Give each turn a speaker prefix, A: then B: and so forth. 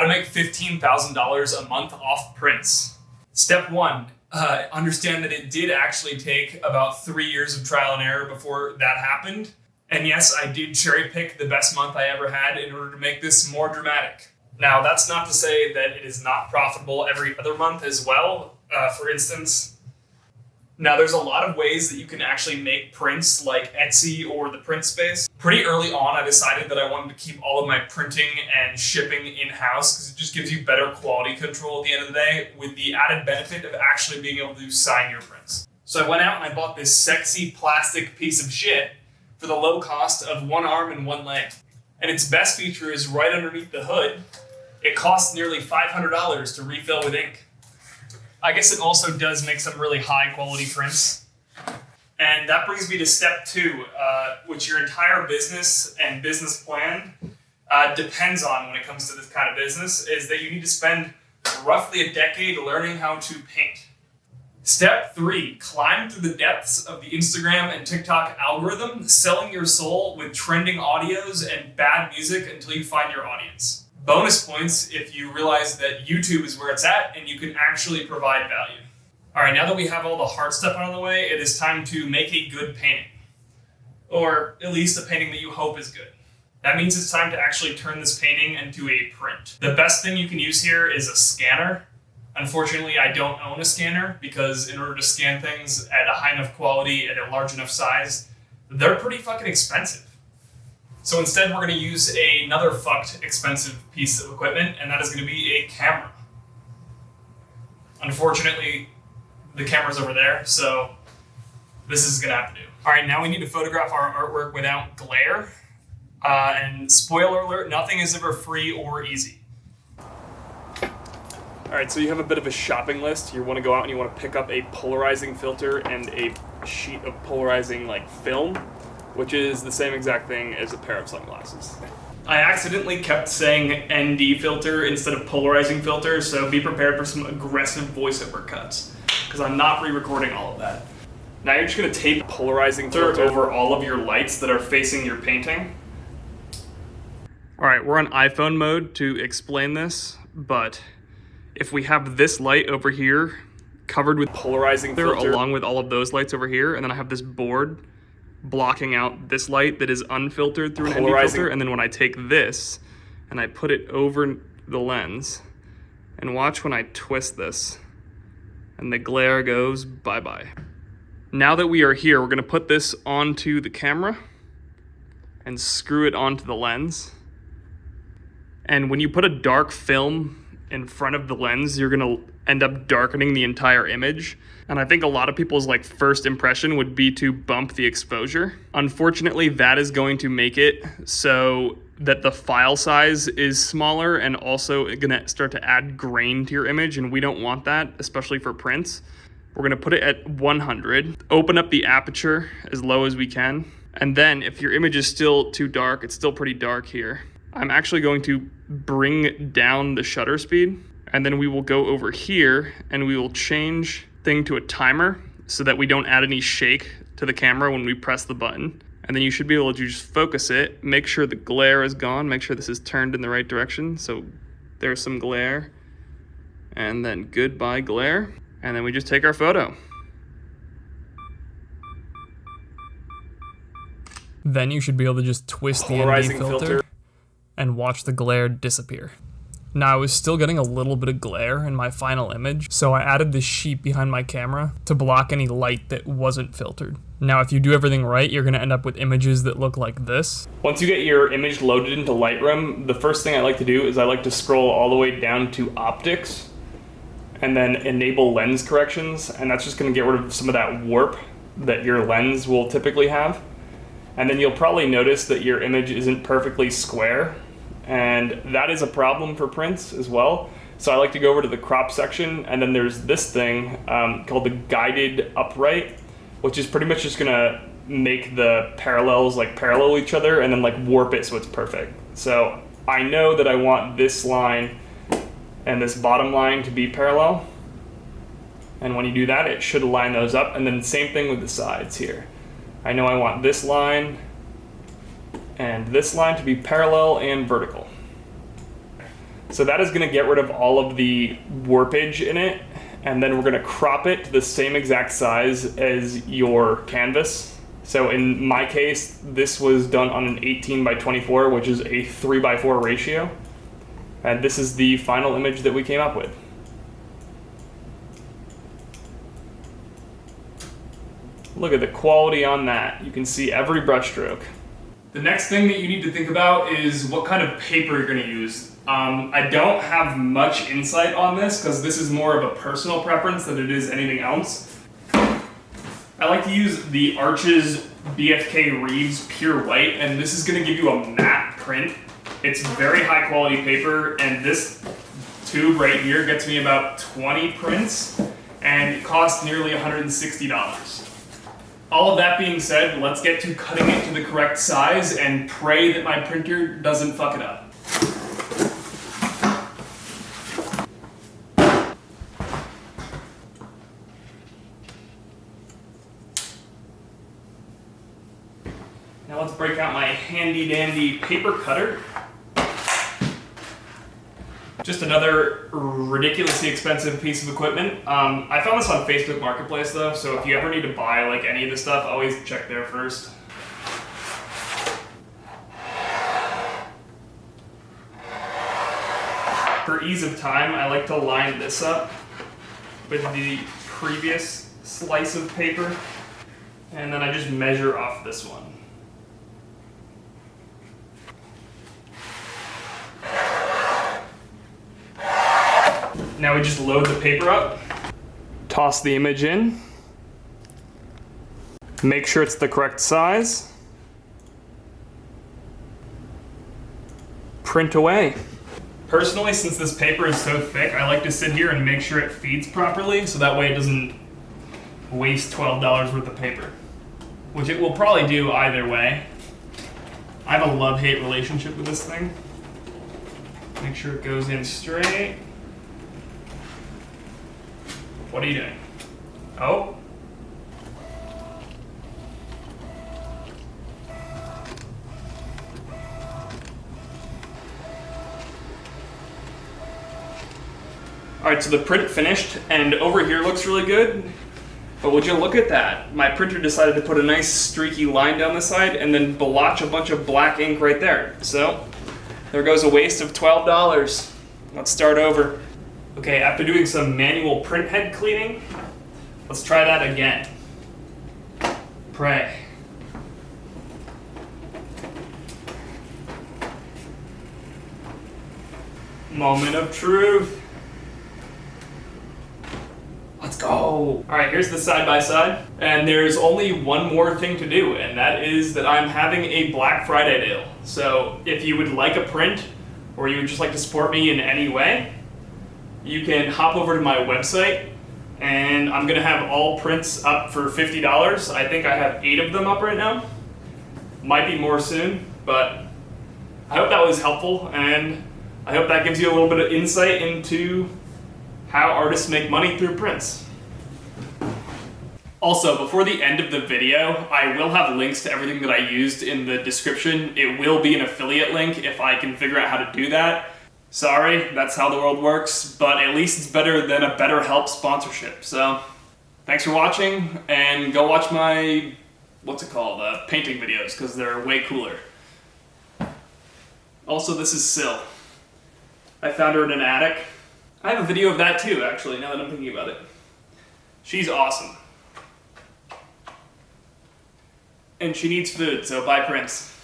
A: to make $15,000 a month off prints. Step 1, understand that it did actually take about 3 years of trial and error before that happened. And yes, I did cherry pick the best month I ever had in order to make this more dramatic. Now, that's not to say that it is not profitable every other month as well. For instance, now there's a lot of ways that you can actually make prints like Etsy or the Print Space. Pretty early on, I decided that I wanted to keep all of my printing and shipping in-house because it just gives you better quality control at the end of the day with the added benefit of actually being able to sign your prints. So I went out and I bought this sexy plastic piece of shit for the low cost of one arm and one leg. And its best feature is right underneath the hood. It costs nearly $500 to refill with ink. I guess it also does make some really high quality prints. And that brings me to step 2, which your entire business and business plan depends on when it comes to this kind of business, is that you need to spend roughly a decade learning how to paint. Step 3, climb through the depths of the Instagram and TikTok algorithm, selling your soul with trending audios and bad music until you find your audience. Bonus points if you realize that YouTube is where it's at and you can actually provide value. All right, now that we have all the hard stuff out of the way, it is time to make a good painting. Or at least a painting that you hope is good. That means it's time to actually turn this painting into a print. The best thing you can use here is a scanner. Unfortunately, I don't own a scanner because in order to scan things at a high enough quality at a large enough size, they're pretty fucking expensive. So instead, we're going to use another fucked expensive piece of equipment, and that is going to be a camera. Unfortunately, the camera's over there, so this is going to have to do. All right, now we need to photograph our artwork without glare. And spoiler alert, nothing is ever free or easy. All right, so you have a bit of a shopping list. You want to go out and you want to pick up a polarizing filter and a sheet of polarizing film, which is the same exact thing as a pair of sunglasses. I accidentally kept saying ND filter instead of polarizing filter, so be prepared for some aggressive voiceover cuts, because I'm not re-recording all of that. Now you're just going to tape polarizing filter over all of your lights that are facing your painting. All right, we're on iPhone mode to explain this, but if we have this light over here covered with polarizing filter along with all of those lights over here, and then I have this board blocking out this light that is unfiltered through an ND filter, and then when I take this and I put it over the lens, and watch when I twist this, and the glare goes bye-bye. Now that we are here, we're gonna put this onto the camera and screw it onto the lens. And when you put a dark film in front of the lens, you're gonna end up darkening the entire image. And I think a lot of people's first impression would be to bump the exposure. Unfortunately, that is going to make it so that the file size is smaller and also gonna start to add grain to your image, and we don't want that, especially for prints. We're gonna put it at 100, open up the aperture as low as we can, and then if your image is still too dark, it's still pretty dark here, I'm actually going to bring down the shutter speed, and then we will go over here and we will change thing to a timer so that we don't add any shake to the camera when we press the button. And then you should be able to just focus it, make sure the glare is gone, make sure this is turned in the right direction. So there's some glare, and then goodbye glare. And then we just take our photo. Then you should be able to just twist the ND filter and watch the glare disappear. Now I was still getting a little bit of glare in my final image, so I added this sheet behind my camera to block any light that wasn't filtered. Now if you do everything right, you're gonna end up with images that look like this. Once you get your image loaded into Lightroom, the first thing I like to do is I like to scroll all the way down to optics and then enable lens corrections, and that's just gonna get rid of some of that warp that your lens will typically have. And then you'll probably notice that your image isn't perfectly square, and that is a problem for prints as well. So I like to go over to the crop section, and then there's this thing called the guided upright, which is pretty much just gonna make the parallels parallel each other and then warp it so it's perfect. So I know that I want this line and this bottom line to be parallel, and when you do that, it should line those up. And then same thing with the sides here. I know I want this line and this line to be parallel and vertical. So that is going to get rid of all of the warpage in it, and then we're going to crop it to the same exact size as your canvas. So in my case, this was done on an 18 by 24, which is a 3 by 4 ratio. And this is the final image that we came up with. Look at the quality on that. You can see every brush stroke. The next thing that you need to think about is what kind of paper you're going to use. I don't have much insight on this because this is more of a personal preference than it is anything else. I like to use the Arches BFK Reeves Pure White, and this is going to give you a matte print. It's very high quality paper, and this tube right here gets me about 20 prints, and it costs nearly $160. All of that being said, let's get to cutting it to the correct size and pray that my printer doesn't fuck it up. Now let's break out my handy dandy paper cutter. Just another ridiculously expensive piece of equipment. I found this on Facebook Marketplace though, so if you ever need to buy like any of this stuff, always check there first. For ease of time, I like to line this up with the previous slice of paper, and then I just measure off this one. Now we just load the paper up, toss the image in, make sure it's the correct size, print away. Personally, since this paper is so thick, I like to sit here and make sure it feeds properly so that way it doesn't waste $12 worth of paper, which it will probably do either way. I have a love-hate relationship with this thing. Make sure it goes in straight. What are you doing? Oh. Alright, so the print finished, and over here looks really good. But would you look at that? My printer decided to put a nice streaky line down the side and then blotch a bunch of black ink right there. So, there goes a waste of $12. Let's start over. Okay, after doing some manual print head cleaning, let's try that again. Pray. Moment of truth. Let's go. All right, here's the side by side. And there's only one more thing to do, and that is that I'm having a Black Friday deal. So if you would like a print, or you would just like to support me in any way, you can hop over to my website, and I'm gonna have all prints up for $50. I think I have 8 of them up right now. Might be more soon, but I hope that was helpful, and I hope that gives you a little bit of insight into how artists make money through prints. Also, before the end of the video, I will have links to everything that I used in the description. It will be an affiliate link if I can figure out how to do that. Sorry, that's how the world works, but at least it's better than a BetterHelp sponsorship. So, thanks for watching, and go watch my, painting videos, because they're way cooler. Also, this is Syl. I found her in an attic. I have a video of that too, actually, now that I'm thinking about it. She's awesome. And she needs food, so buy prints.